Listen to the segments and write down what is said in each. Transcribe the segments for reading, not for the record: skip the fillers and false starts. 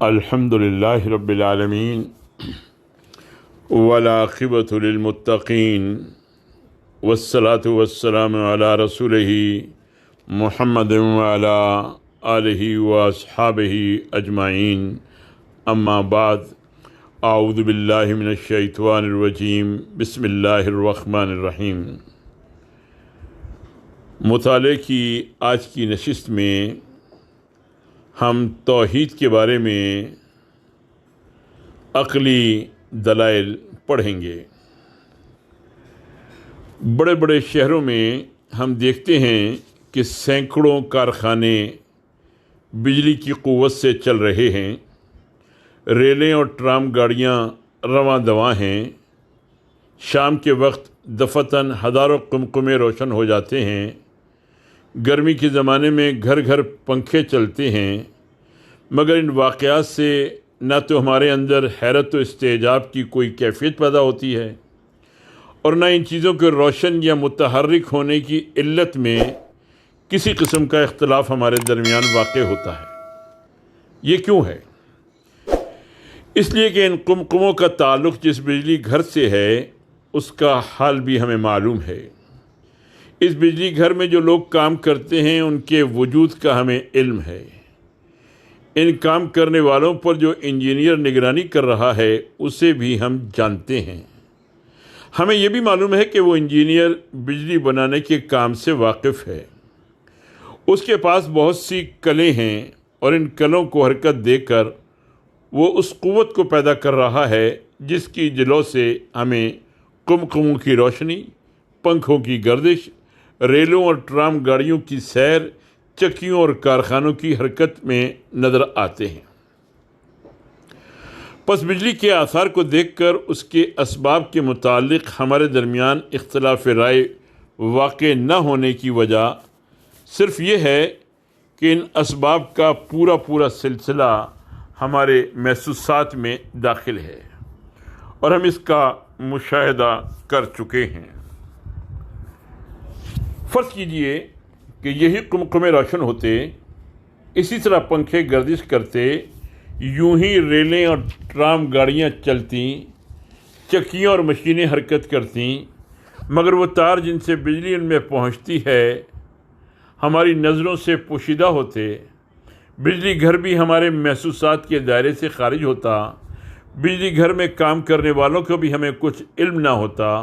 الحمد للہ رب العالمین والعاقبۃ للمتقین والصلاة والسلام علی رسولہ محمد وعلی آلہ واصحابہ اجمعین، اما بعد، اعوذ باللہ من الشیطان الرجیم، بسم اللہ الرحمن الرحیم۔ مطالعے کی آج کی نشست میں ہم توحید کے بارے میں عقلی دلائل پڑھیں گے۔ بڑے بڑے شہروں میں ہم دیکھتے ہیں کہ سینکڑوں کارخانے بجلی کی قوت سے چل رہے ہیں، ریلیں اور ٹرام گاڑیاں رواں دواں ہیں، شام کے وقت دفتن ہزاروں قمقمے روشن ہو جاتے ہیں، گرمی کے زمانے میں گھر گھر پنکھے چلتے ہیں، مگر ان واقعات سے نہ تو ہمارے اندر حیرت و استعجاب کی کوئی کیفیت پیدا ہوتی ہے اور نہ ان چیزوں کے روشن یا متحرک ہونے کی علت میں کسی قسم کا اختلاف ہمارے درمیان واقع ہوتا ہے۔ یہ کیوں ہے؟ اس لیے کہ ان قمقموں کا تعلق جس بجلی گھر سے ہے اس کا حال بھی ہمیں معلوم ہے۔ اس بجلی گھر میں جو لوگ کام کرتے ہیں ان کے وجود کا ہمیں علم ہے۔ ان کام کرنے والوں پر جو انجینئر نگرانی کر رہا ہے اسے بھی ہم جانتے ہیں۔ ہمیں یہ بھی معلوم ہے کہ وہ انجینئر بجلی بنانے کے کام سے واقف ہے۔ اس کے پاس بہت سی کلیں ہیں اور ان کلوں کو حرکت دے کر وہ اس قوت کو پیدا کر رہا ہے جس کی جلو سے ہمیں قمقموں کی روشنی، پنکھوں کی گردش، ریلوں اور ٹرام گاڑیوں کی سیر، چکیوں اور کارخانوں کی حرکت میں نظر آتے ہیں۔ پس بجلی کے آثار کو دیکھ کر اس کے اسباب کے متعلق ہمارے درمیان اختلاف رائے واقع نہ ہونے کی وجہ صرف یہ ہے کہ ان اسباب کا پورا سلسلہ ہمارے محسوسات میں داخل ہے اور ہم اس کا مشاہدہ کر چکے ہیں۔ فرض کیجئے کہ یہی قمقمے روشن ہوتے، اسی طرح پنکھے گردش کرتے، یوں ہی ریلیں اور ٹرام گاڑیاں چلتیں، چکیاں اور مشینیں حرکت کرتیں، مگر وہ تار جن سے بجلی ان میں پہنچتی ہے ہماری نظروں سے پوشیدہ ہوتے، بجلی گھر بھی ہمارے محسوسات کے دائرے سے خارج ہوتا، بجلی گھر میں کام کرنے والوں کو بھی ہمیں کچھ علم نہ ہوتا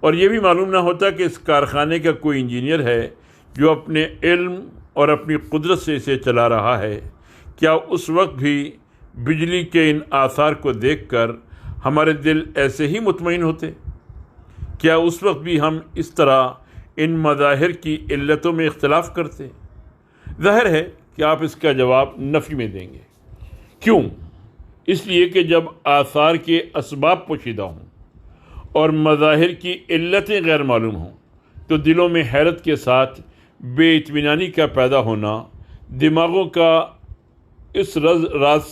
اور یہ بھی معلوم نہ ہوتا کہ اس کارخانے کا کوئی انجینئر ہے جو اپنے علم اور اپنی قدرت سے اسے چلا رہا ہے، کیا اس وقت بھی بجلی کے ان آثار کو دیکھ کر ہمارے دل ایسے ہی مطمئن ہوتے؟ کیا اس وقت بھی ہم اس طرح ان مظاہر کی علتوں میں اختلاف کرتے؟ ظاہر ہے کہ آپ اس کا جواب نفی میں دیں گے۔ کیوں؟ اس لیے کہ جب آثار کے اسباب پوشیدہ ہوں اور مظاہر کی علتیں غیر معلوم ہوں تو دلوں میں حیرت کے ساتھ بے اطمینانی کا پیدا ہونا، دماغوں کا اس راز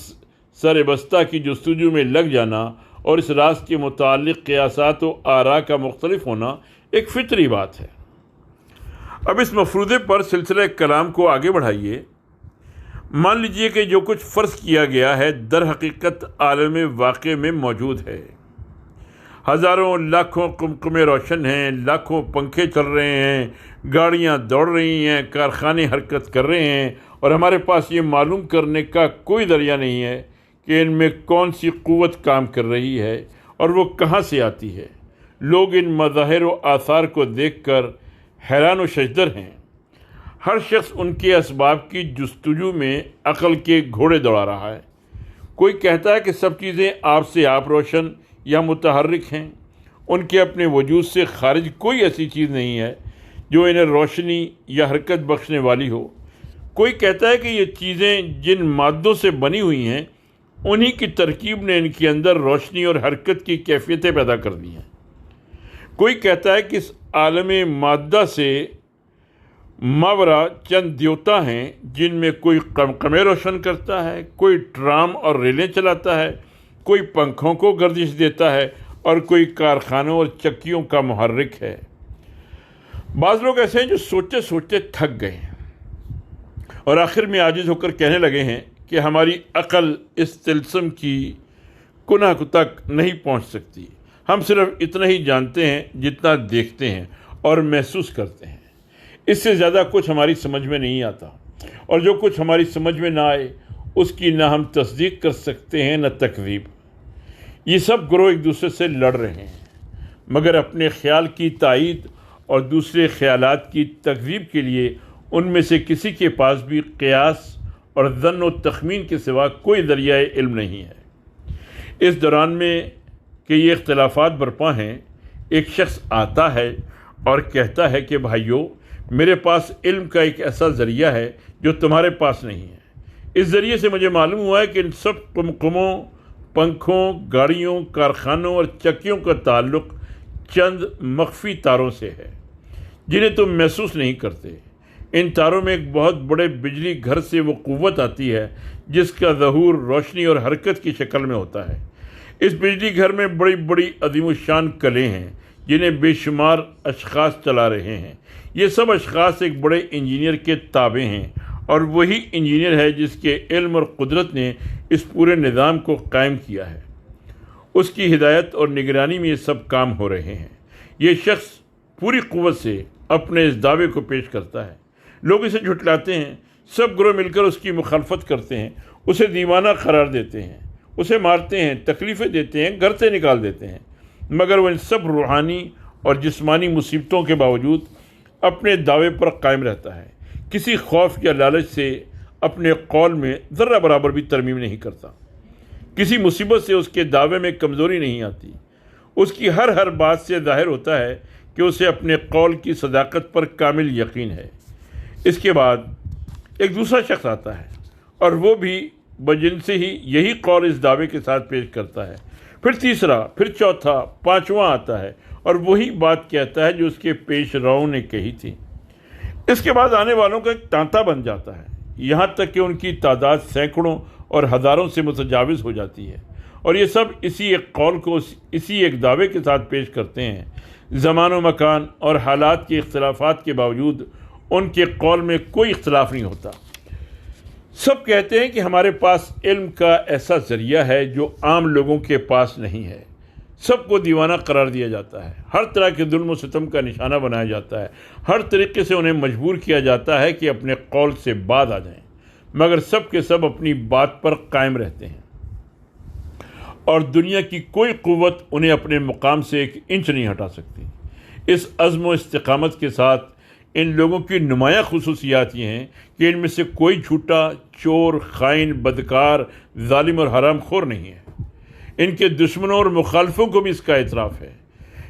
سر بستہ کی جستجو میں لگ جانا اور اس راز کے متعلق قیاسات و آراء کا مختلف ہونا ایک فطری بات ہے۔ اب اس مفروضے پر سلسلہ کلام کو آگے بڑھائیے۔ مان لیجئے کہ جو کچھ فرض کیا گیا ہے در حقیقت عالم واقع میں موجود ہے۔ ہزاروں لاکھوں قمقمے روشن ہیں، لاکھوں پنکھے چل رہے ہیں، گاڑیاں دوڑ رہی ہیں، کارخانے حرکت کر رہے ہیں اور ہمارے پاس یہ معلوم کرنے کا کوئی ذریعہ نہیں ہے کہ ان میں کون سی قوت کام کر رہی ہے اور وہ کہاں سے آتی ہے۔ لوگ ان مظاہر و آثار کو دیکھ کر حیران و ششدر ہیں۔ ہر شخص ان کے اسباب کی جستجو میں عقل کے گھوڑے دوڑا رہا ہے۔ کوئی کہتا ہے کہ سب چیزیں آپ سے آپ روشن یا متحرک ہیں، ان کے اپنے وجود سے خارج کوئی ایسی چیز نہیں ہے جو انہیں روشنی یا حرکت بخشنے والی ہو۔ کوئی کہتا ہے کہ یہ چیزیں جن مادوں سے بنی ہوئی ہیں انہی کی ترکیب نے ان کے اندر روشنی اور حرکت کی کیفیتیں پیدا کر دی ہیں۔ کوئی کہتا ہے کہ اس عالم مادہ سے ماورا چند دیوتا ہیں جن میں کوئی قمقمے روشن کرتا ہے، کوئی ٹرام اور ریلیں چلاتا ہے، کوئی پنکھوں کو گردش دیتا ہے اور کوئی کارخانوں اور چکیوں کا محرک ہے۔ بعض لوگ ایسے ہیں جو سوچتے سوچتے تھک گئے ہیں اور آخر میں عاجز ہو کر کہنے لگے ہیں کہ ہماری عقل اس طلسم کی کنہ تک نہیں پہنچ سکتی۔ ہم صرف اتنا ہی جانتے ہیں جتنا دیکھتے ہیں اور محسوس کرتے ہیں، اس سے زیادہ کچھ ہماری سمجھ میں نہیں آتا، اور جو کچھ ہماری سمجھ میں نہ آئے اس کی نہ ہم تصدیق کر سکتے ہیں نہ تکذیب۔ یہ سب گروہ ایک دوسرے سے لڑ رہے ہیں، مگر اپنے خیال کی تائید اور دوسرے خیالات کی تکذیب کے لیے ان میں سے کسی کے پاس بھی قیاس اور ظن و تخمین کے سوا کوئی ذریعہ علم نہیں ہے۔ اس دوران میں کہ یہ اختلافات برپا ہیں، ایک شخص آتا ہے اور کہتا ہے کہ بھائیو، میرے پاس علم کا ایک ایسا ذریعہ ہے جو تمہارے پاس نہیں ہے۔ اس ذریعے سے مجھے معلوم ہوا ہے کہ ان سب قمقموں، پنکھوں، گاڑیوں، کارخانوں اور چکیوں کا تعلق چند مخفی تاروں سے ہے جنہیں تم محسوس نہیں کرتے۔ ان تاروں میں ایک بہت بڑے بجلی گھر سے وہ قوت آتی ہے جس کا ظہور روشنی اور حرکت کی شکل میں ہوتا ہے۔ اس بجلی گھر میں بڑی بڑی عظیم الشان کلیں ہیں جنہیں بے شمار اشخاص چلا رہے ہیں۔ یہ سب اشخاص ایک بڑے انجینئر کے تابع ہیں، اور وہی انجینئر ہے جس کے علم اور قدرت نے اس پورے نظام کو قائم کیا ہے۔ اس کی ہدایت اور نگرانی میں یہ سب کام ہو رہے ہیں۔ یہ شخص پوری قوت سے اپنے اس دعوے کو پیش کرتا ہے، لوگ اسے جھٹلاتے ہیں، سب گروہ مل کر اس کی مخالفت کرتے ہیں، اسے دیوانہ قرار دیتے ہیں، اسے مارتے ہیں، تکلیفیں دیتے ہیں، گھر سے نکال دیتے ہیں، مگر وہ ان سب روحانی اور جسمانی مصیبتوں کے باوجود اپنے دعوے پر قائم رہتا ہے، کسی خوف یا لالچ سے اپنے قول میں ذرہ برابر بھی ترمیم نہیں کرتا، کسی مصیبت سے اس کے دعوے میں کمزوری نہیں آتی۔ اس کی ہر بات سے ظاہر ہوتا ہے کہ اسے اپنے قول کی صداقت پر کامل یقین ہے۔ اس کے بعد ایک دوسرا شخص آتا ہے اور وہ بھی بجن سے ہی یہی قول اس دعوے کے ساتھ پیش کرتا ہے، پھر تیسرا، پھر چوتھا، پانچواں آتا ہے اور وہی بات کہتا ہے جو اس کے پیش رو نے کہی تھی۔ اس کے بعد آنے والوں کا ایک تانتا بن جاتا ہے، یہاں تک کہ ان کی تعداد سینکڑوں اور ہزاروں سے متجاوز ہو جاتی ہے، اور یہ سب اسی ایک قول کو اسی ایک دعوے کے ساتھ پیش کرتے ہیں۔ زمان و مکان اور حالات کے اختلافات کے باوجود ان کے قول میں کوئی اختلاف نہیں ہوتا۔ سب کہتے ہیں کہ ہمارے پاس علم کا ایسا ذریعہ ہے جو عام لوگوں کے پاس نہیں ہے۔ سب کو دیوانہ قرار دیا جاتا ہے، ہر طرح کے ظلم و ستم کا نشانہ بنایا جاتا ہے، ہر طریقے سے انہیں مجبور کیا جاتا ہے کہ اپنے قول سے باز آ جائیں، مگر سب کے سب اپنی بات پر قائم رہتے ہیں، اور دنیا کی کوئی قوت انہیں اپنے مقام سے ایک انچ نہیں ہٹا سکتی۔ اس عزم و استقامت کے ساتھ ان لوگوں کی نمایاں خصوصیات یہ ہیں کہ ان میں سے کوئی جھوٹا، چور، خائن، بدکار، ظالم اور حرام خور نہیں ہے۔ ان کے دشمنوں اور مخالفوں کو بھی اس کا اعتراف ہے۔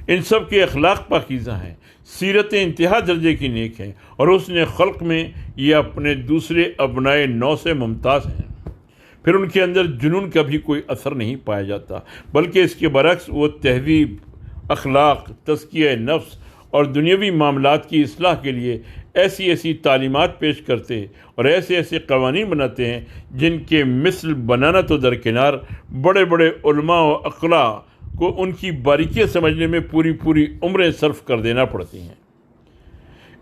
ان سب کے اخلاق پاکیزہ ہیں، سیرتیں انتہا درجے کی نیک ہیں، اور حسن خلق میں یہ اپنے دوسرے ابنائے نو سے ممتاز ہیں۔ پھر ان کے اندر جنون کا بھی کوئی اثر نہیں پایا جاتا، بلکہ اس کے برعکس وہ تہذیب، اخلاق، تزکیہ نفس اور دنیاوی معاملات کی اصلاح کے لیے ایسی تعلیمات پیش کرتے اور ایسے قوانین بناتے ہیں جن کے مثل بنانا تو درکنار، بڑے بڑے علماء و اقلاء کو ان کی باریکیاں سمجھنے میں پوری عمریں صرف کر دینا پڑتی ہیں۔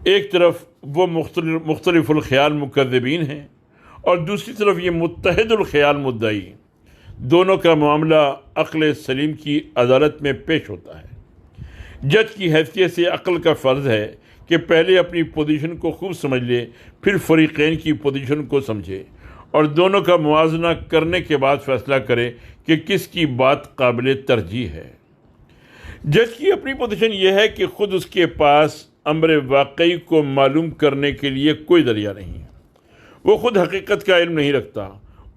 ایک طرف وہ مختلف الخیال مکذبین ہیں اور دوسری طرف یہ متحد الخیال مدعی۔ دونوں کا معاملہ عقل سلیم کی عدالت میں پیش ہوتا ہے۔ جج کی حیثیت سے عقل کا فرض ہے کہ پہلے اپنی پوزیشن کو خوب سمجھ لے، پھر فریقین کی پوزیشن کو سمجھے اور دونوں کا موازنہ کرنے کے بعد فیصلہ کرے کہ کس کی بات قابل ترجیح ہے۔ جج کی اپنی پوزیشن یہ ہے کہ خود اس کے پاس امر واقعی کو معلوم کرنے کے لیے کوئی ذریعہ نہیں ہے، وہ خود حقیقت کا علم نہیں رکھتا،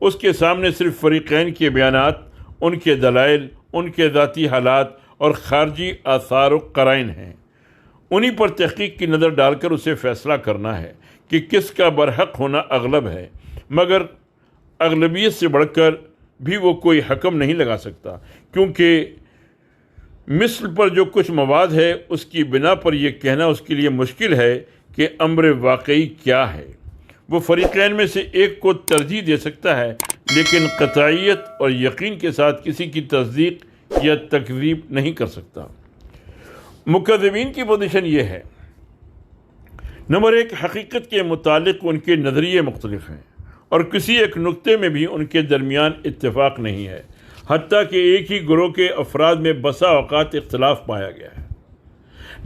اس کے سامنے صرف فریقین کے بیانات، ان کے دلائل، ان کے ذاتی حالات اور خارجی آثار و قرائن ہیں، انہی پر تحقیق کی نظر ڈال کر اسے فیصلہ کرنا ہے کہ کس کا برحق ہونا اغلب ہے، مگر اغلبیت سے بڑھ کر بھی وہ کوئی حکم نہیں لگا سکتا، کیونکہ مثل پر جو کچھ مواد ہے اس کی بنا پر یہ کہنا اس کے لیے مشکل ہے کہ امر واقعی کیا ہے۔ وہ فریقین میں سے ایک کو ترجیح دے سکتا ہے، لیکن قطعیت اور یقین کے ساتھ کسی کی تصدیق یا تکذیب نہیں کر سکتا۔ مکذبین کی پوزیشن یہ ہے، نمبر ایک، حقیقت کے متعلق ان کے نظریے مختلف ہیں، اور کسی ایک نقطے میں بھی ان کے درمیان اتفاق نہیں ہے، حتیٰ کہ ایک ہی گروہ کے افراد میں بسا اوقات اختلاف پایا گیا ہے۔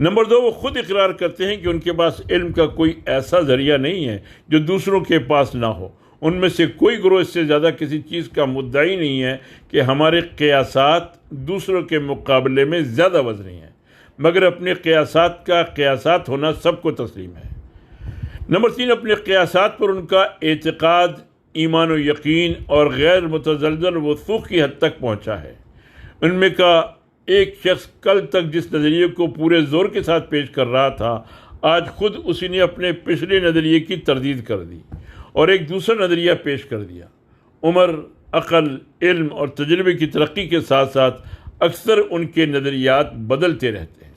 نمبر 2، وہ خود اقرار کرتے ہیں کہ ان کے پاس علم کا کوئی ایسا ذریعہ نہیں ہے جو دوسروں کے پاس نہ ہو۔ ان میں سے کوئی گروہ اس سے زیادہ کسی چیز کا مدعی نہیں ہے کہ ہمارے قیاسات دوسروں کے مقابلے میں زیادہ وزنی ہیں، مگر اپنے قیاسات کا قیاسات ہونا سب کو تسلیم ہے۔ نمبر 3، اپنے قیاسات پر ان کا اعتقاد، ایمان و یقین اور غیر متزلزل وثوق کی حد تک پہنچا ہے۔ ان میں کا ایک شخص کل تک جس نظریے کو پورے زور کے ساتھ پیش کر رہا تھا، آج خود اسی نے اپنے پچھلے نظریے کی تردید کر دی اور ایک دوسرا نظریہ پیش کر دیا۔ عمر، عقل، علم اور تجربے کی ترقی کے ساتھ ساتھ اکثر ان کے نظریات بدلتے رہتے ہیں۔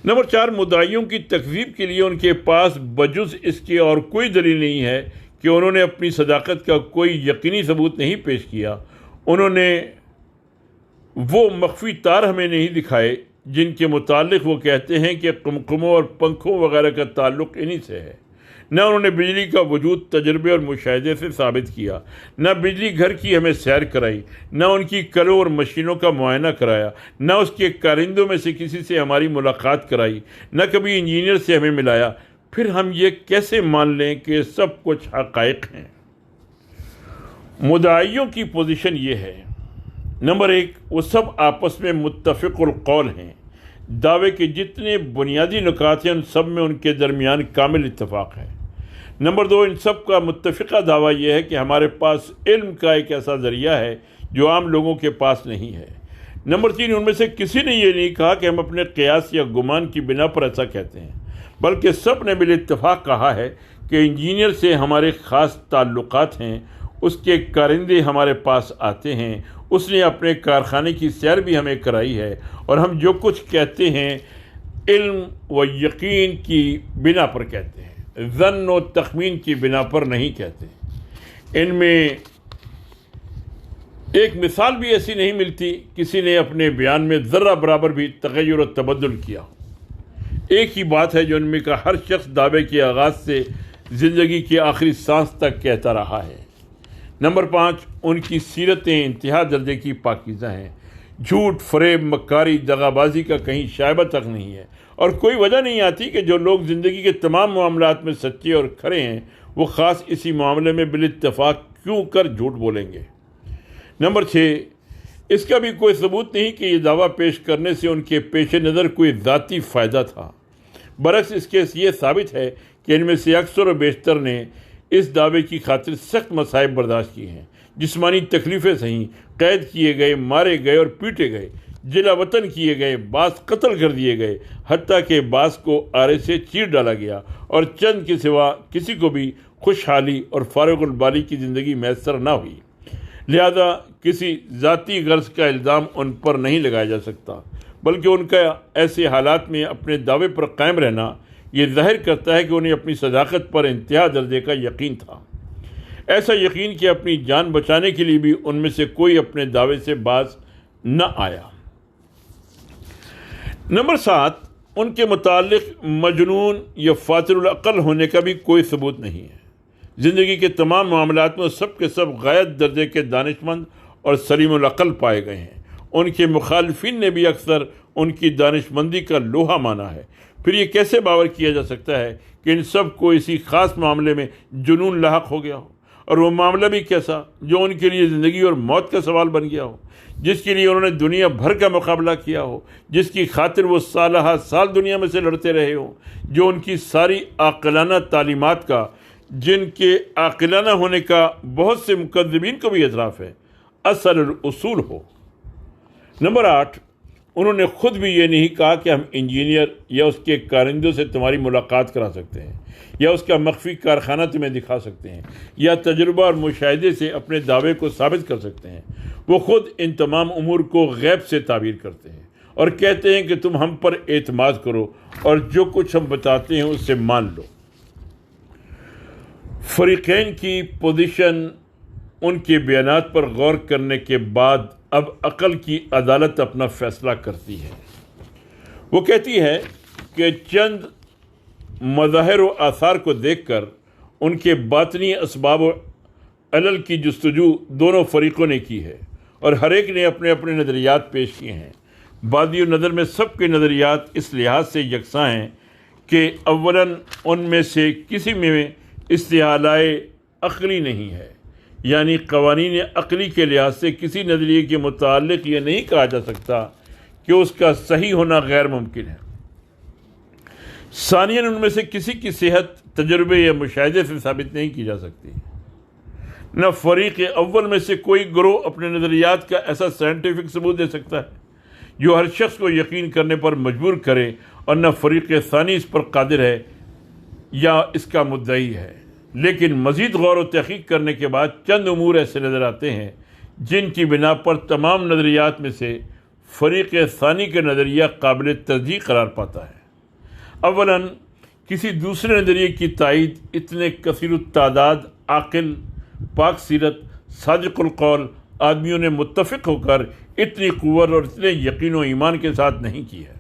نمبر 4، مدعیوں کی تکذیب کے لیے ان کے پاس بجز اس کے اور کوئی دلیل نہیں ہے کہ انہوں نے اپنی صداقت کا کوئی یقینی ثبوت نہیں پیش کیا۔ انہوں نے وہ مخفی تار ہمیں نہیں دکھائے جن کے متعلق وہ کہتے ہیں کہ قمقموں اور پنکھوں وغیرہ کا تعلق انہی سے ہے۔ نہ انہوں نے بجلی کا وجود تجربے اور مشاہدے سے ثابت کیا، نہ بجلی گھر کی ہمیں سیر کرائی، نہ ان کی کلوں اور مشینوں کا معائنہ کرایا، نہ اس کے کارندوں میں سے کسی سے ہماری ملاقات کرائی، نہ کبھی انجینئر سے ہمیں ملایا۔ پھر ہم یہ کیسے مان لیں کہ سب کچھ حقائق ہیں؟ مدعیوں کی پوزیشن یہ ہے۔ نمبر 1، وہ سب آپس میں متفق القول ہیں۔ دعوے کے جتنے بنیادی نکات ہیں ان سب میں ان کے درمیان کامل اتفاق ہے۔ نمبر 2، ان سب کا متفقہ دعویٰ یہ ہے کہ ہمارے پاس علم کا ایک ایسا ذریعہ ہے جو عام لوگوں کے پاس نہیں ہے۔ نمبر 3، ان میں سے کسی نے یہ نہیں کہا کہ ہم اپنے قیاس یا گمان کی بنا پر ایسا کہتے ہیں، بلکہ سب نے بالاتفاق کہا ہے کہ انجینئر سے ہمارے خاص تعلقات ہیں، اس کے کارندے ہمارے پاس آتے ہیں، اس نے اپنے کارخانے کی سیر بھی ہمیں کرائی ہے، اور ہم جو کچھ کہتے ہیں علم و یقین کی بنا پر کہتے ہیں، ظن و تخمین کی بنا پر نہیں کہتے۔ ان میں ایک مثال بھی ایسی نہیں ملتی کسی نے اپنے بیان میں ذرہ برابر بھی تغیر و تبدل کیا ہو۔ ایک ہی بات ہے جو ان میں کا ہر شخص دعوے کے آغاز سے زندگی کی آخری سانس تک کہتا رہا ہے۔ نمبر 5، ان کی سیرتیں انتہا درجے کی پاکیزہ ہیں۔ جھوٹ، فریب، مکاری، دغا بازی کا کہیں شائبہ تک نہیں ہے، اور کوئی وجہ نہیں آتی کہ جو لوگ زندگی کے تمام معاملات میں سچے اور کھرے ہیں وہ خاص اسی معاملے میں بالاتفاق کیوں کر جھوٹ بولیں گے۔ نمبر 6، اس کا بھی کوئی ثبوت نہیں کہ یہ دعویٰ پیش کرنے سے ان کے پیش نظر کوئی ذاتی فائدہ تھا۔ برعکس اس کے یہ ثابت ہے کہ ان میں سے اکثر و بیشتر نے اس دعوے کی خاطر سخت مصائب برداشت کی ہیں، جسمانی تکلیفیں سہیں، قید کیے گئے، مارے گئے اور پیٹے گئے، جلا وطن کیے گئے، بعض قتل کر دیے گئے، حتیٰ کہ بعض کو آرے سے چیر ڈالا گیا، اور چند کے سوا کسی کو بھی خوشحالی اور فارغ البالی کی زندگی میسر نہ ہوئی۔ لہذا کسی ذاتی غرض کا الزام ان پر نہیں لگایا جا سکتا، بلکہ ان کا ایسے حالات میں اپنے دعوے پر قائم رہنا یہ ظاہر کرتا ہے کہ انہیں اپنی صداقت پر انتہا درجے کا یقین تھا، ایسا یقین کہ اپنی جان بچانے کے لیے بھی ان میں سے کوئی اپنے دعوے سے باز نہ آیا۔ نمبر 7، ان کے متعلق مجنون یا فاطر العقل ہونے کا بھی کوئی ثبوت نہیں ہے۔ زندگی کے تمام معاملات میں سب کے سب غایت درجے کے دانش مند اور سلیم العقل پائے گئے ہیں۔ ان کے مخالفین نے بھی اکثر ان کی دانش مندی کا لوہا مانا ہے۔ پھر یہ کیسے باور کیا جا سکتا ہے کہ ان سب کو اسی خاص معاملے میں جنون لاحق ہو گیا ہو، اور وہ معاملہ بھی کیسا جو ان کے لیے زندگی اور موت کا سوال بن گیا ہو، جس کے لیے انہوں نے دنیا بھر کا مقابلہ کیا ہو، جس کی خاطر وہ سالہ سال دنیا میں سے لڑتے رہے ہوں، جو ان کی ساری عاقلانہ تعلیمات کا، جن کے عاقلانہ ہونے کا بہت سے مکذبین کو بھی اعتراف ہے، اصل الاصول ہو۔ نمبر 8، انہوں نے خود بھی یہ نہیں کہا کہ ہم انجینئر یا اس کے کارندوں سے تمہاری ملاقات کرا سکتے ہیں، یا اس کا مخفی کارخانہ تمہیں دکھا سکتے ہیں، یا تجربہ اور مشاہدے سے اپنے دعوے کو ثابت کر سکتے ہیں۔ وہ خود ان تمام امور کو غیب سے تعبیر کرتے ہیں اور کہتے ہیں کہ تم ہم پر اعتماد کرو اور جو کچھ ہم بتاتے ہیں اس سے مان لو۔ فریقین کی پوزیشن ان کے بیانات پر غور کرنے کے بعد اب عقل کی عدالت اپنا فیصلہ کرتی ہے۔ وہ کہتی ہے کہ چند مظاہر و آثار کو دیکھ کر ان کے باطنی اسباب و علل کی جستجو دونوں فریقوں نے کی ہے اور ہر ایک نے اپنے اپنے نظریات پیش کیے ہیں۔ بادی نظر میں سب کے نظریات اس لحاظ سے یکساں ہیں کہ اولاً ان میں سے کسی میں استحالۂ عقلی نہیں ہے، یعنی قوانین عقلی کے لحاظ سے کسی نظریے کے متعلق یہ نہیں کہا جا سکتا کہ اس کا صحیح ہونا غیر ممکن ہے۔ ثانیاً ان میں سے کسی کی صحت تجربے یا مشاہدے سے ثابت نہیں کی جا سکتی۔ نہ فریق اول میں سے کوئی گروہ اپنے نظریات کا ایسا سائنٹیفک ثبوت دے سکتا ہے جو ہر شخص کو یقین کرنے پر مجبور کرے، اور نہ فریق ثانی اس پر قادر ہے یا اس کا مدعی ہے۔ لیکن مزید غور و تحقیق کرنے کے بعد چند امور ایسے نظر آتے ہیں جن کی بنا پر تمام نظریات میں سے فریق ثانی کا نظریہ قابل ترجیح قرار پاتا ہے۔ اولاً کسی دوسرے نظریے کی تائید اتنے کثیر التعداد، عاقل، پاک سیرت، صادق القول آدمیوں نے متفق ہو کر اتنی قوت اور اتنے یقین و ایمان کے ساتھ نہیں کی ہے۔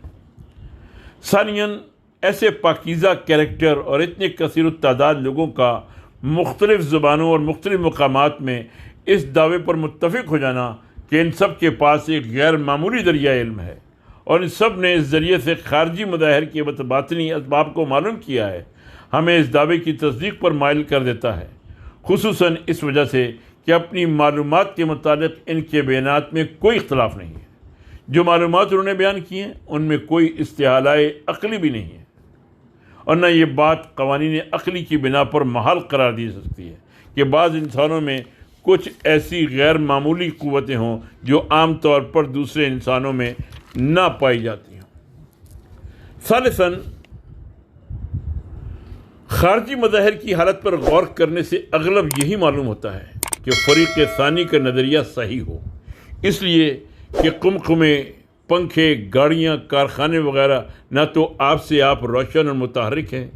ثانیاً ایسے پاکیزہ کیریکٹر اور اتنے کثیر التعداد لوگوں کا مختلف زبانوں اور مختلف مقامات میں اس دعوے پر متفق ہو جانا کہ ان سب کے پاس ایک غیر معمولی ذریعہ علم ہے اور ان سب نے اس ذریعے سے خارجی مظاہر کے باطنی اسباب کو معلوم کیا ہے، ہمیں اس دعوے کی تصدیق پر مائل کر دیتا ہے، خصوصاً اس وجہ سے کہ اپنی معلومات کے متعلق ان کے بیانات میں کوئی اختلاف نہیں ہے۔ جو معلومات انہوں نے بیان کی ہیں ان میں کوئی استحالۂ عقلی بھی نہیں ہے، اور نہ یہ بات قوانین عقلی کی بنا پر محال قرار دی جا سکتی ہے کہ بعض انسانوں میں کچھ ایسی غیر معمولی قوتیں ہوں جو عام طور پر دوسرے انسانوں میں نہ پائی جاتی ہوں۔ ثالثاً خارجی مظاہر کی حالت پر غور کرنے سے اغلب یہی معلوم ہوتا ہے کہ فریق ثانی کا نظریہ صحیح ہو، اس لیے کہ قمقمے، پنکھے، گاڑیاں، کارخانے وغیرہ نہ تو آپ سے آپ روشن اور متحرک ہیں،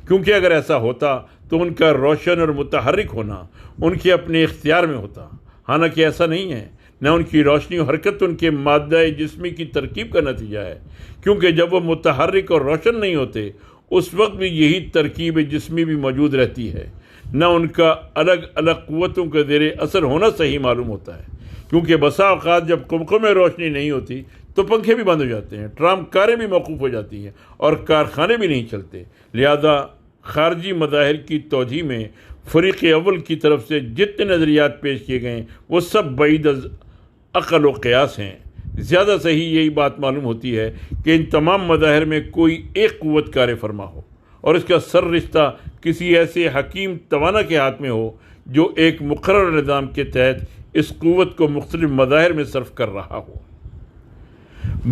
کیونکہ اگر ایسا ہوتا تو ان کا روشن اور متحرک ہونا ان کے اپنے اختیار میں ہوتا، حالانکہ ایسا نہیں ہے۔ نہ ان کی روشنی و حرکت ان کے مادہ جسمی کی ترکیب کا نتیجہ ہے، کیونکہ جب وہ متحرک اور روشن نہیں ہوتے اس وقت بھی یہی ترکیب جسمی بھی موجود رہتی ہے۔ نہ ان کا الگ الگ قوتوں کے زیر اثر ہونا صحیح معلوم ہوتا ہے، کیونکہ بسا اوقات جب قمقمے میں روشنی نہیں ہوتی تو پنکھے بھی بند ہو جاتے ہیں، ٹرام کاریں بھی موقوف ہو جاتی ہیں اور کارخانے بھی نہیں چلتے۔ لہذا خارجی مظاہر کی توجیہ میں فریق اول کی طرف سے جتنے نظریات پیش کیے گئے ہیں وہ سب بعید از عقل و قیاس ہیں۔ زیادہ صحیح یہی بات معلوم ہوتی ہے کہ ان تمام مظاہر میں کوئی ایک قوت کار فرما ہو اور اس کا سر رشتہ کسی ایسے حکیم توانا کے ہاتھ میں ہو جو ایک مقرر نظام کے تحت اس قوت کو مختلف مظاہر میں صرف کر رہا ہو۔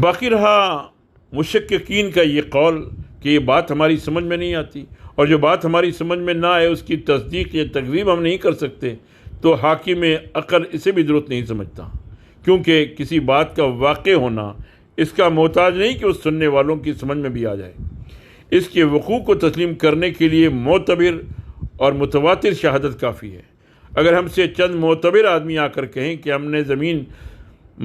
باقی رہا مشککین کا یہ قول کہ یہ بات ہماری سمجھ میں نہیں آتی، اور جو بات ہماری سمجھ میں نہ آئے اس کی تصدیق یا تکذیب ہم نہیں کر سکتے، تو حاکم عقل اسے بھی درست نہیں سمجھتا، کیونکہ کسی بات کا واقع ہونا اس کا محتاج نہیں کہ اس سننے والوں کی سمجھ میں بھی آ جائے۔ اس کے وقوع کو تسلیم کرنے کے لیے معتبر اور متواتر شہادت کافی ہے۔ اگر ہم سے چند معتبر آدمی آ کر کہیں کہ ہم نے زمین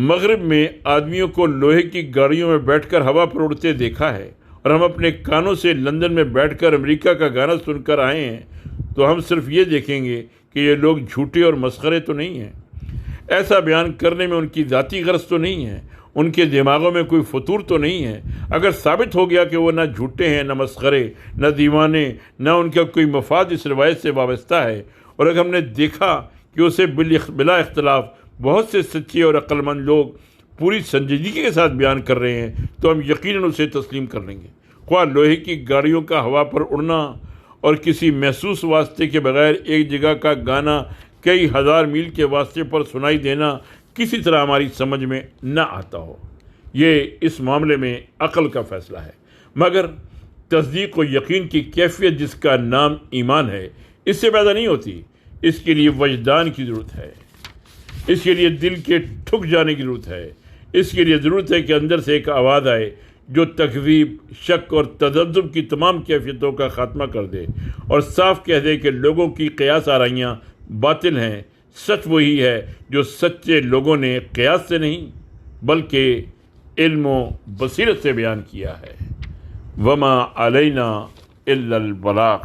مغرب میں آدمیوں کو لوہے کی گاڑیوں میں بیٹھ کر ہوا پر اڑتے دیکھا ہے اور ہم اپنے کانوں سے لندن میں بیٹھ کر امریکہ کا گانا سن کر آئے ہیں، تو ہم صرف یہ دیکھیں گے کہ یہ لوگ جھوٹے اور مسخرے تو نہیں ہیں۔ ایسا بیان کرنے میں ان کی ذاتی غرض تو نہیں ہے، ان کے دماغوں میں کوئی فطور تو نہیں ہے۔ اگر ثابت ہو گیا کہ وہ نہ جھوٹے ہیں، نہ مسخرے، نہ دیوانے، نہ ان کا کوئی مفاد اس روایت سے وابستہ ہے، اور اگر ہم نے دیکھا کہ اسے بلا اختلاف بہت سے سچے اور عقل مند لوگ پوری سنجیدگی کے ساتھ بیان کر رہے ہیں، تو ہم یقیناً اسے تسلیم کر لیں گے۔ خواہ لوہے کی گاڑیوں کا ہوا پر اڑنا اور کسی محسوس واسطے کے بغیر ایک جگہ کا گانا کئی ہزار میل کے واسطے پر سنائی دینا کسی طرح ہماری سمجھ میں نہ آتا ہو، یہ اس معاملے میں عقل کا فیصلہ ہے۔ مگر تصدیق و یقین کی کیفیت جس کا نام ایمان ہے، اس سے پیدا نہیں ہوتی، اس کے لیے وجدان کی ضرورت ہے، اس کے لیے دل کے ٹھک جانے کی ضرورت ہے، اس کے لیے ضرورت ہے کہ اندر سے ایک آواز آئے جو تکذیب، شک اور تذبذب کی تمام کیفیتوں کا خاتمہ کر دے اور صاف کہہ دے کہ لوگوں کی قیاس آرائیاں باطل ہیں، سچ وہی ہے جو سچے لوگوں نے قیاس سے نہیں بلکہ علم و بصیرت سے بیان کیا ہے۔ وما علینا الا البلاغ۔